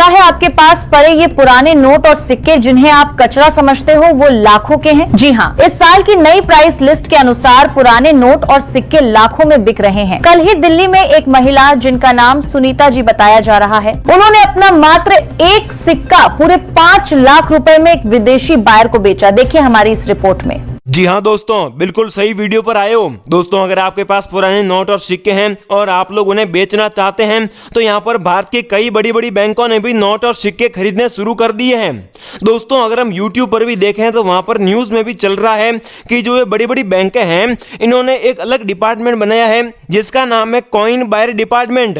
चाहे आपके पास पड़े ये पुराने नोट और सिक्के जिन्हें आप कचरा समझते हो वो लाखों के हैं। जी हाँ, इस साल की नई प्राइस लिस्ट के अनुसार पुराने नोट और सिक्के लाखों में बिक रहे हैं। कल ही दिल्ली में एक महिला जिनका नाम सुनीता जी बताया जा रहा है, उन्होंने अपना मात्र एक सिक्का पूरे 5 लाख रुपए में एक विदेशी बायर को बेचा। देखिए हमारी इस रिपोर्ट में। जी हाँ दोस्तों, बिल्कुल सही वीडियो पर आए हो। दोस्तों, अगर आपके पास पुराने नोट और सिक्के हैं और आप लोग उन्हें बेचना चाहते हैं तो यहाँ पर भारत की कई बड़ी बड़ी बैंकों ने भी नोट और सिक्के खरीदने शुरू कर दिए हैं। दोस्तों, अगर हम YouTube पर भी देखें तो वहाँ पर न्यूज़ में भी चल रहा है कि जो ये बड़ी बड़ी बैंकें हैं इन्होंने एक अलग डिपार्टमेंट बनाया है जिसका नाम है कॉइन बायर डिपार्टमेंट।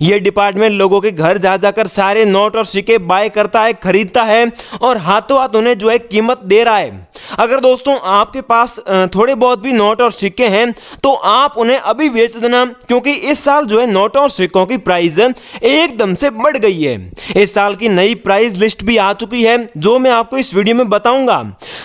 ये डिपार्टमेंट लोगों के घर जा जाकर सारे नोट और सिक्के बाय करता है, खरीदता है और हाथों हाथ उन्हें जो है कीमत दे रहा है। अगर दोस्तों आपके पास थोड़े बहुत भी नोट और सिक्के हैं तो आप उन्हें अभी बेच देना, क्योंकि इस साल जो है नोटों और सिक्कों की प्राइस एकदम से बढ़ गई है। इस साल की नई प्राइस लिस्ट भी आ चुकी है जो मैं आपको इस वीडियो में बताऊंगा।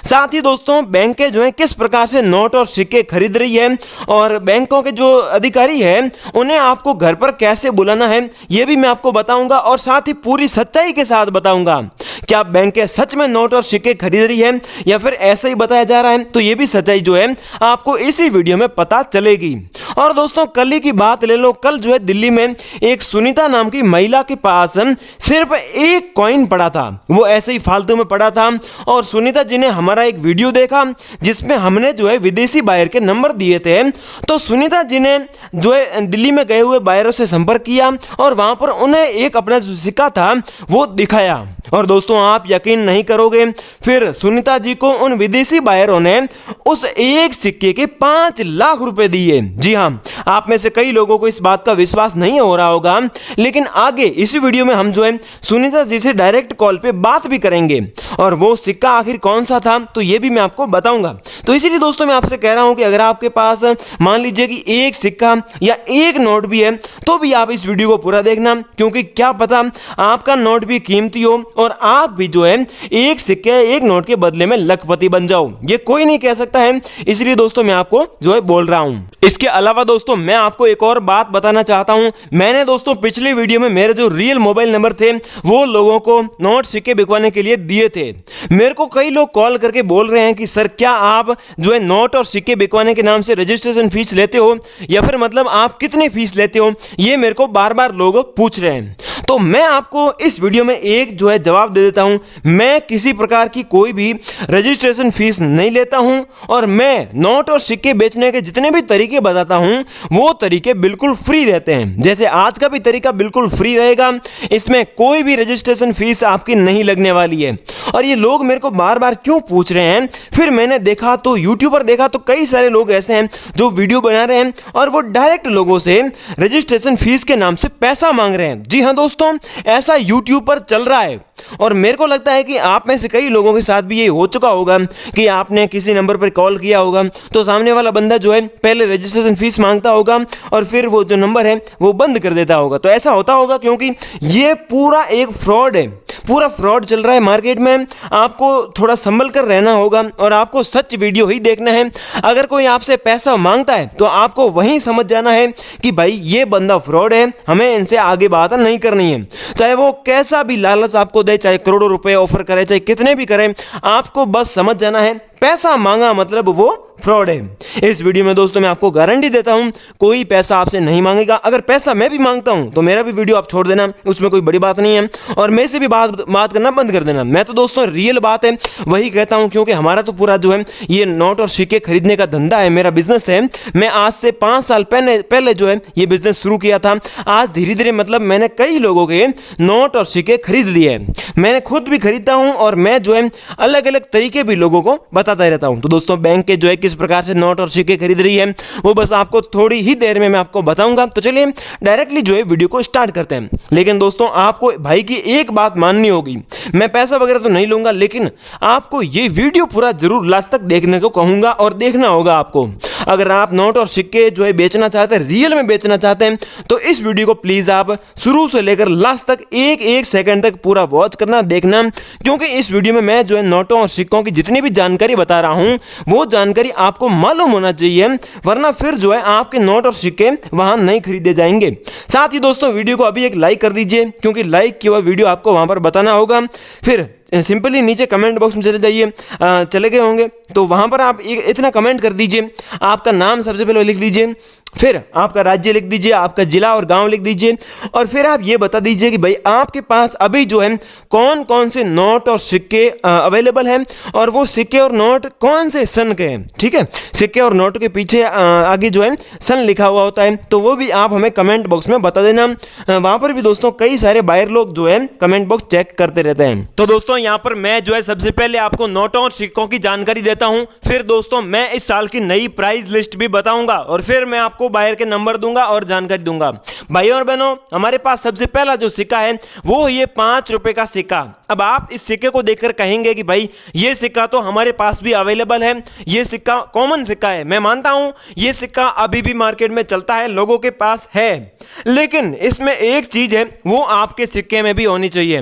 साथ ही दोस्तों, बैंकें जो है किस प्रकार से नोट और सिक्के खरीद रही है और बैंकों के जो अधिकारी हैं उन्हें आपको घर पर कैसे बुलाना है यह भी मैं आपको बताऊंगा और साथ ही पूरी सच्चाई के साथ बताऊंगा। क्या बैंकें सच में नोट और सिक्के खरीद रही है या फिर ऐसा ही बताया जा रहा है, तो ये भी सच्चाई जो है आपको इसी वीडियो में पता चलेगी। और दोस्तों, कल ही की बात ले लो, कल जो है दिल्ली में एक सुनीता नाम की महिला के पास सिर्फ एक कॉइन पड़ा था। वो ऐसे ही फालतू में पड़ा था और सुनीता जी ने हमारा एक वीडियो देखा जिसमें हमने जो है विदेशी बायर के नंबर दिए थे। तो सुनीता जी ने जो है दिल्ली में गए हुए बायरों से संपर्क किया और वहां पर उन्हें एक अपना जो सिक्का था वो दिखाया। और दोस्तों, आप यकीन नहीं करोगे, फिर सुनीता जी को उन विदेशी बायरों ने उस एक सिक्के के 5 लाख रुपए दिए। जी हाँ, आप में से कई लोगों को इस बात का विश्वास नहीं हो रहा होगा, लेकिन आगे इसी वीडियो में हम जो है सुनीता जी से डायरेक्ट कॉल पे बात भी करेंगे और वो सिक्का आखिर कौन सा था तो ये भी मैं आपको बताऊंगा। तो इसीलिए दोस्तों मैं आपसे कह रहा हूं कि अगर आपके पास मान लीजिए कि एक सिक्का या एक नोट भी है तो भी आप इस वीडियो को पूरा देखना, क्योंकि क्या पता आपका नोट भी कीमती हो और आप भी जो है एक सिक्के एक नोट के बदले में लखपति बन जाओ। ये कोई नहीं कह सकता है, इसलिए दोस्तों मैं आपको जो है बोल रहा हूं। इसके अलावा दोस्तों मैं आपको एक और बात बताना चाहता हूं। मैंने दोस्तों पिछली वीडियो में मेरे जो रियल मोबाइल नंबर थे वो लोगों को नोट सिक्के बिकवाने के लिए दिए थे। मेरे को कई लोग कॉल करके बोल रहे हैं कि सर क्या आप जो है नोट और सिक्के बिकवाने के नाम से रजिस्ट्रेशन फीस लेते हो या फिर मतलब आप कितनी फीस लेते हो, ये मेरे को बार बार लोग पूछ रहे हैं। तो मैं आपको इस वीडियो में एक जो है जवाब दे देता हूं। मैं किसी प्रकार की कोई भी रजिस्ट्रेशन फीस नहीं लेता हूं और मैं नोट और सिक्के बेचने के जितने भी तरीके बताता हूं वो तरीके बिल्कुल फ्री रहते हैं। जैसे आज का भी तरीका बिल्कुल फ्री रहेगा, इसमें कोई भी रजिस्ट्रेशन फीस आपकी नहीं लगने वाली है। और ये लोग मेरे को बार बार क्यों पूछ रहे हैं, फिर मैंने देखा तो यूट्यूब पर देखा तो कई सारे लोग ऐसे हैं जो वीडियो बना रहे हैं और वो डायरेक्ट लोगों से रजिस्ट्रेशन फीस के नाम से पैसा मांग रहे हैं। जी हाँ दोस्तों, ऐसा यूट्यूब पर चल रहा है और मेरे को लगता है कि आप में से कई लोगों के साथ भी ये हो चुका होगा कि आपने किसी नंबर पर कॉल किया होगा तो सामने वाला बंदा जो है पहले रजिस्ट्रेशन फीस मांगता होगा और फिर वो जो नंबर है वो बंद कर देता होगा। तो ऐसा होता होगा क्योंकि ये पूरा एक फ्रॉड है, पूरा फ्रॉड चल रहा है मार्केट में। आपको थोड़ा संभल कर रहना होगा और आपको सच वीडियो ही देखना है। अगर कोई आपसे पैसा मांगता है तो आपको वहीं समझ जाना है कि भाई ये बंदा फ्रॉड है, हमें इनसे आगे बात नहीं करनी है। चाहे वो कैसा भी लालच आपको दे, चाहे करोड़ों रुपए ऑफर करे, चाहे कितने भी करें, आपको बस समझ जाना है पैसा मांगा मतलब वो फ्रॉड है। इस वीडियो में दोस्तों मैं आपको गारंटी देता हूं कोई पैसा आपसे नहीं मांगेगा। अगर पैसा मैं भी मांगता हूं तो मेरा भी वीडियो आप छोड़ देना, उसमें कोई बड़ी बात नहीं है और मेरे से भी बात करना बंद कर देना। मैं तो दोस्तों रियल बात है वही कहता हूं, क्योंकि हमारा तो पूरा जो है ये नोट और सिक्के खरीदने का धंधा है, मेरा बिजनेस है। मैं आज से 5 साल पहले जो है ये बिजनेस शुरू किया था। आज धीरे धीरे मतलब मैंने कई लोगों के नोट और सिक्के खरीद लिए हैं। मैंने खुद भी खरीदता हूं और मैं जो है अलग अलग तरीके भी लोगों को बताता रहता हूं। तो दोस्तों बैंक के जो है किस प्रकार से नोट और सिक्के खरीद रही है वो बस आपको थोड़ी ही देर में मैं आपको बताऊंगा। तो चलिए डायरेक्टली जो है वीडियो को स्टार्ट करते हैं। लेकिन दोस्तों आपको भाई की एक बात माननी होगी, मैं पैसा वगैरह तो नहीं लूंगा, लेकिन आपको ये वीडियो पूरा जरूर लास्ट तक देखने को कहूंगा और देखना होगा आपको। अगर आप नोट और सिक्के जो है बेचना चाहते हैं, रियल में बेचना चाहते हैं, तो इस वीडियो को प्लीज आप शुरू से लेकर लास्ट तक एक सेकंड तक पूरा वॉच करना, देखना, क्योंकि इस वीडियो में मैं जो है नोटों और सिक्कों की जितनी भी जानकारी बता रहा हूं वो जानकारी आपको मालूम होना चाहिए, वरना फिर जो है आपके नोट और सिक्के वहां नहीं खरीदे जाएंगे। साथ ही दोस्तों वीडियो को अभी एक लाइक कर दीजिए, क्योंकि लाइक किया हुआ वीडियो आपको वहां पर बताना होगा। फिर सिंपली नीचे कमेंट बॉक्स में चले जाइए, चले गए होंगे तो वहां पर आप इतना कमेंट कर दीजिए, आपका नाम सबसे पहले लिख लीजिए, फिर आपका राज्य लिख दीजिए, आपका जिला और गांव लिख दीजिए, और फिर आप ये बता दीजिए कि भाई आपके पास अभी जो है कौन कौन से नोट और सिक्के अवेलेबल हैं, और वो सिक्के और नोट कौन से सन के हैं। ठीक है, सिक्के और नोट के पीछे आगे जो है सन लिखा हुआ होता है, तो वो भी आप हमें कमेंट बॉक्स में बता देना। वहां पर भी दोस्तों कई सारे बायर लोग जो है कमेंट बॉक्स चेक करते रहते हैं। तो दोस्तों यहाँ पर मैं जो है सबसे पहले आपको नोटों और सिक्कों की जानकारी देता हूं, फिर दोस्तों मैं इस साल की नई प्राइस लिस्ट भी बताऊंगा, और फिर मैं आपको बायर के नंबर दूंगा और जानकारी दूंगा। भाइयों और बहनों, हमारे पास सबसे पहला जो सिक्का है वो ये 5 रुपए का सिक्का। अब आप इस सिक्के को देखकर कहेंगे कि भाई ये सिक्का तो हमारे पास भी अवेलेबल है, ये सिक्का कॉमन सिक्का है। मैं मानता हूं ये सिक्का अभी भी मार्केट में चलता है, लोगों के पास है, लेकिन इसमें एक चीज है वो आपके सिक्के में भी होनी चाहिए।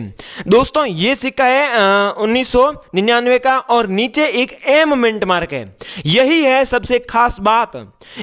दोस्तों ये सिक्का है 1999 का, और नीचे एक एम मिंट मार्क है। यही है सबसे खास बात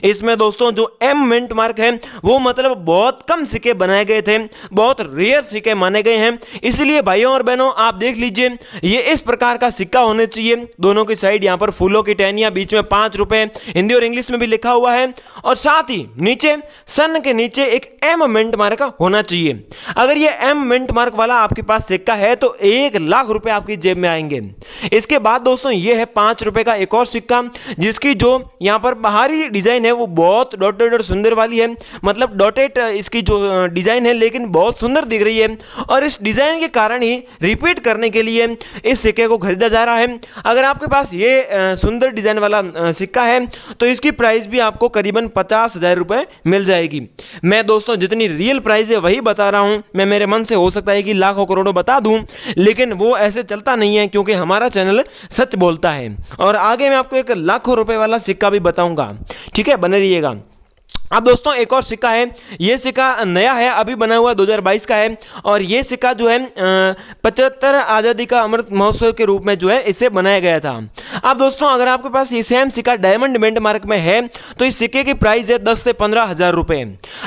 इसमें दोस्तों, जो एम मिंट मार्क है वो मतलब बहुत कम सिक्के बनाए गए थे, बहुत रेयर सिक्के माने गए हैं। इसलिए भाइयों और बहनों आप देख लीजिए, ये इस प्रकार का सिक्का होने चाहिए, दोनों की साइड यहां पर फूलों की टहनियां, बीच में 5 रुपए हिंदी और इंग्लिश में भी लिखा हुआ है, और साथ ही नीचे सन के नीचे एक एम मिंट मार्क होना चाहिए। अगर ये एम मिंट मार्क वाला आपके पास सिक्का है तो 1 लाख रुपए आपकी जेब में आएंगे। इसके बाद दोस्तों ये है 5 रुपए का एक और सिक्का, जिसकी जो यहां पर बाहरी डिजाइन है वो बहुत डॉटेड और सुंदर वाली है, मतलब डॉटेड इसकी जो डिजाइन है लेकिन बहुत सुंदर दिख रही है, और इस डिजाइन के कारण ही रिपीट करने के लिए इस सिक्के को खरीदा जा रहा है। अगर आपके पास ये सुंदर डिजाइन वाला सिक्का है तो इसकी प्राइस भी आपको करीबन 50,000 रुपए मिल जाएगी। मैं दोस्तों जितनी रियल प्राइस है वही बता रहा हूं, मैं मेरे मन से हो सकता है कि लाखों करोड़ों बता दूं, लेकिन वो ऐसे चलता नहीं है, क्योंकि हमारा चैनल सच बोलता है। और आगे मैं आपको एक लाखों रुपए वाला सिक्का भी बताऊंगा, ठीक है, बने रहिएगा। अब दोस्तों एक और सिक्का है, ये सिक्का नया है, अभी बना हुआ 2022 का है, और ये सिक्का जो है 75 आज़ादी का अमृत महोत्सव के रूप में जो है इसे बनाया गया था। अब दोस्तों अगर आपके पास ये सेम सिक्का डायमंड मिंट मार्क में है तो इस सिक्के की प्राइस है 10 से 15 हजार रुपए।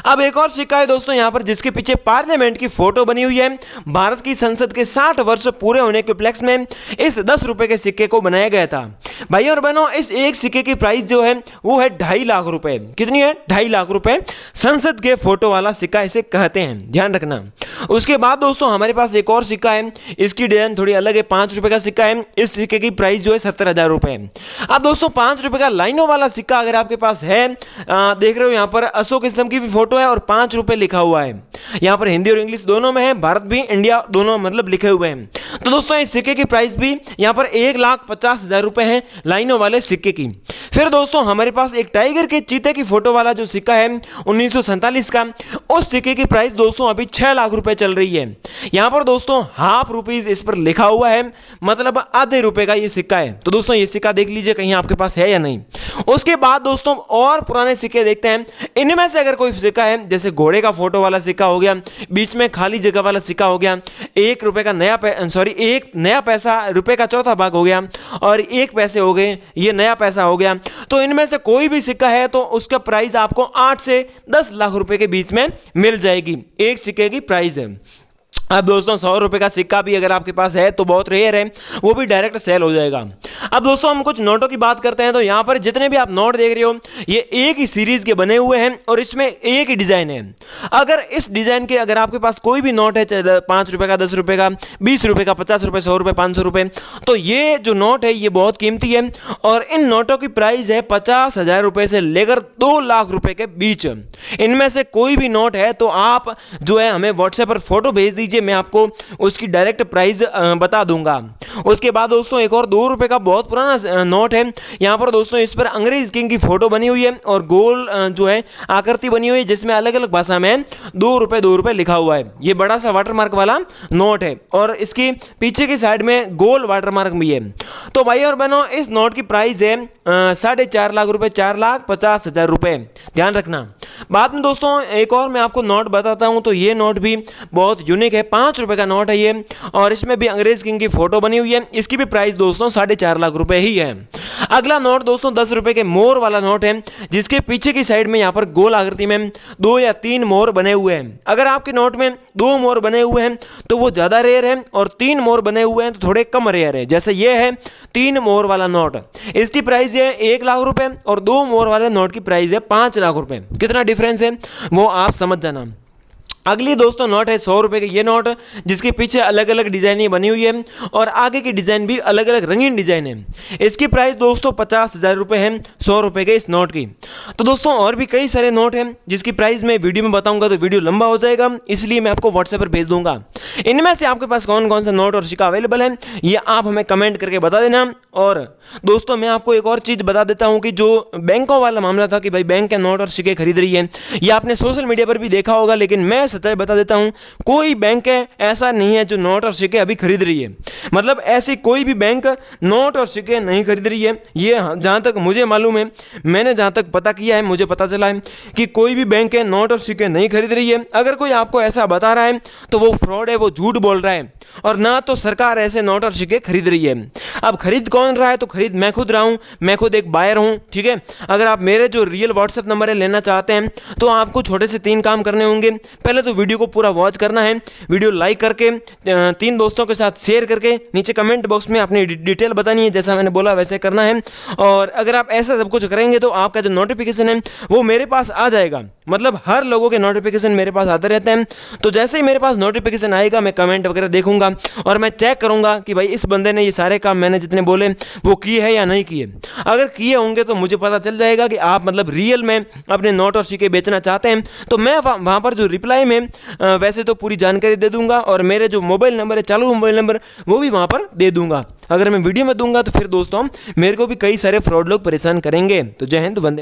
अब एक और सिक्का है दोस्तों यहाँ पर, जिसके पीछे पार्लियामेंट की फोटो बनी हुई है। भारत की संसद के 60 वर्ष पूरे होने के उपलक्ष्य में इस 10 रुपए के सिक्के को बनाया गया था। भाई और बहनों, इस एक सिक्के की प्राइस जो है वो है 2.5 लाख रुपए। कितनी है? 2.5 लाख रुपए। संसद के फोटो वाला सिक्का इसे कहते हैं, ध्यान रखना। उसके बाद दोस्तों हमारे पास एक और सिक्का है, इसकी डिजाइन थोड़ी अलग है, 5 रुपए का सिक्का है। इस सिक्के की प्राइस जो है 70,000 रुपए। अब दोस्तों 5 रुपए का लाइनों वाला सिक्का अगर आपके पास है, देख रहे हो यहाँ पर अशोक स्तंभ की भी फोटो है और 5 रुपए लिखा हुआ है। यहाँ पर हिंदी और इंग्लिश दोनों में है, भारत भी इंडिया दोनों मतलब लिखे हुए हैं। तो दोस्तों इस सिक्के की प्राइस भी यहाँ पर 1,50,000 रुपए है लाइनों वाले सिक्के की। फिर दोस्तों हमारे पास एक टाइगर के चीते की फोटो वाला जो सिक्का है 1947 का, उस सिक्के की प्राइस दोस्तों अभी 6 लाख रुपए चल रही है। यहां पर दोस्तों ₹0.5 इस पर लिखा हुआ है, मतलब आधे रुपए का ये सिक्का है। तो दोस्तों ये सिक्का देख लीजिए कहीं आपके पास है या नहीं। उसके बाद दोस्तों और पुराने सिक्के देखते हैं। इनमें से अगर कोई सिक्का है, जैसे घोड़े का फोटो वाला सिक्का हो गया, बीच में खाली जगह वाला सिक्का हो गया, 1 रुपए का एक नया पैसा रुपए का चौथा भाग हो गया, और 1 पैसे हो गए, ये नया पैसा हो गया। तो इनमें से कोई भी सिक्का है तो उसका प्राइस आपको 8 से 10 लाख रुपए के बीच में मिल जाएगी। एक सिक्के की प्राइस है। अब दोस्तों 100 रुपए का सिक्का भी अगर आपके पास है तो बहुत रेयर है, वो भी डायरेक्ट सेल हो जाएगा। अब दोस्तों हम कुछ नोटों की बात करते हैं। तो यहाँ पर जितने भी आप नोट देख रहे हो ये एक ही सीरीज के बने हुए हैं और इसमें एक ही डिजाइन है। अगर इस डिजाइन के अगर आपके पास कोई भी नोट है, 5 रुपए का, 10 रुपए का, 20 रुपए का, 50 रुपए, 100 रुपए, 500 रुपए, तो ये जो नोट है ये बहुत कीमती है और इन नोटों की प्राइस है 50,000 रुपए से लेकर 2 लाख रुपए के बीच। इनमें से कोई भी नोट है तो आप जो है हमें व्हाट्सएप पर फोटो भेज दीजिए, मैं आपको उसकी डायरेक्ट प्राइस बता दूंगा। उसके बाद दोस्तों एक और 2 रुपए का बहुत पुराना नोट है। यहां पर दोस्तों इस पर अंग्रेज किंग की फोटो बनी हुई है और गोल जो है आकृति बनी हुई है, जिसमें अलग अलग भाषा में 2 रुपए लिखा हुआ है। ये बड़ा सा वाटरमार्क वाला नोट है और इसकी पीछे की साइड में गोल वाटरमार्क भी है। तो भाई और बहनों इस नोट की प्राइस है 4.5 लाख रुपए, 4,50,000 रुपए, ध्यान रखना। बाद में दोस्तों एक और मैं आपको नोट बताता हूं। तो ये नोट भी बहुत यूनिक है, 5 रुपए का नोट है ये और इसमें भी अंग्रेज किंग की फोटो बनी हुई है। इसकी भी प्राइस दोस्तों 4.5 लाख रुपए ही है। अगला नोट दोस्तों 10 रुपए के मोर वाला नोट है, जिसके पीछे की साइड में यहाँ पर गोल आकृति में 2 या 3 मोर बने हुए हैं। अगर आपके नोट में 2 मोर बने हुए हैं तो वो ज़्यादा रेयर है, और 3 मोर बने हुए हैं तो थोड़े कम रेयर है। जैसे ये है 3 मोर वाला नोट, इसकी प्राइस है 1 लाख रुपए, और 2 मोर वाले नोट की प्राइस है 5 लाख रुपए। कितना डिफरेंस है वो आप समझ जाना। अगली दोस्तों नोट है 100 रुपए के, ये नोट जिसके पीछे अलग अलग डिजाइन बनी हुई है, और आगे की डिजाइन भी अलग अलग रंगीन डिजाइन है। इसकी प्राइस दोस्तों 50,000 रुपए है 100 रुपए के इस नोट की। तो दोस्तों और भी कई सारे नोट हैं जिसकी प्राइस मैं वीडियो में बताऊंगा तो वीडियो लंबा हो जाएगा, इसलिए मैं आपको व्हाट्सएप पर भेज दूंगा। इनमें से आपके पास कौन कौन सा नोट और सिक्का अवेलेबल है ये आप हमें कमेंट करके बता देना। और दोस्तों मैं आपको एक और चीज़ बता देता हूँ कि जो बैंकों वाला मामला था कि भाई बैंक के नोट और सिक्के खरीद रही है, ये आपने सोशल मीडिया पर भी देखा होगा, लेकिन मैं सच्चाई बता देता हूं, कोई बैंक ऐसा नहीं है जो नोट और सिक्के अभी खरीद रही है। मतलब ऐसी कोई भी बैंक नोट और सिक्के नहीं खरीद रही है। ये जहां तक मुझे मालूम है, मैंने जहां तक पता किया है, मुझे पता चला है कि कोई भी बैंक नोट और सिक्के नहीं खरीद रही है। अगर कोई आपको ऐसा बता रहा है तो वो फ्रॉड है, वो झूठ बोल रहा है, और ना तो सरकार ऐसे नोट और सिक्के खरीद रही है। अब खरीद कौन रहा है, तो खरीद मैं खुद रहा हूं, मैं खुद एक बायर हूं, ठीक है। अगर आप मेरे जो रियल व्हाट्सएप नंबर है लेना चाहते हैं तो आपको छोटे से 3 काम करने होंगे। पहले तो वीडियो को पूरा वॉच करना है, वीडियो लाइक करके 3 दोस्तों के साथ शेयर करके नीचे कमेंट बॉक्स में अपनी डिटेल बतानी है, जैसा मैंने बोला वैसे करना है। और अगर आप ऐसा सब कुछ करेंगे तो आपका जो नोटिफिकेशन है वो मेरे पास आ जाएगा। मतलब हर लोगों के नोटिफिकेशन मेरे पास आते रहते हैं, तो जैसे ही मेरे पास नोटिफिकेशन आएगा मैं कमेंट वगैरह देखूंगा और मैं चेक करूंगा कि भाई इस बंदे ने ये सारे काम मैंने जितने बोले वो किए हैं या नहीं किए। अगर किए होंगे तो मुझे पता चल जाएगा कि आप मतलब रियल में अपने नोट और सिक्के बेचना चाहते हैं, तो मैं वहां पर जो रिप्लाई में वैसे तो पूरी जानकारी दे दूंगा, और मेरे जो मोबाइल नंबर है, चालू मोबाइल नंबर, वो भी वहां पर दे दूंगा। अगर मैं वीडियो में दूंगा तो फिर दोस्तों मेरे को भी कई सारे फ्रॉड लोग परेशान करेंगे। तो जय हिंद, वंदे।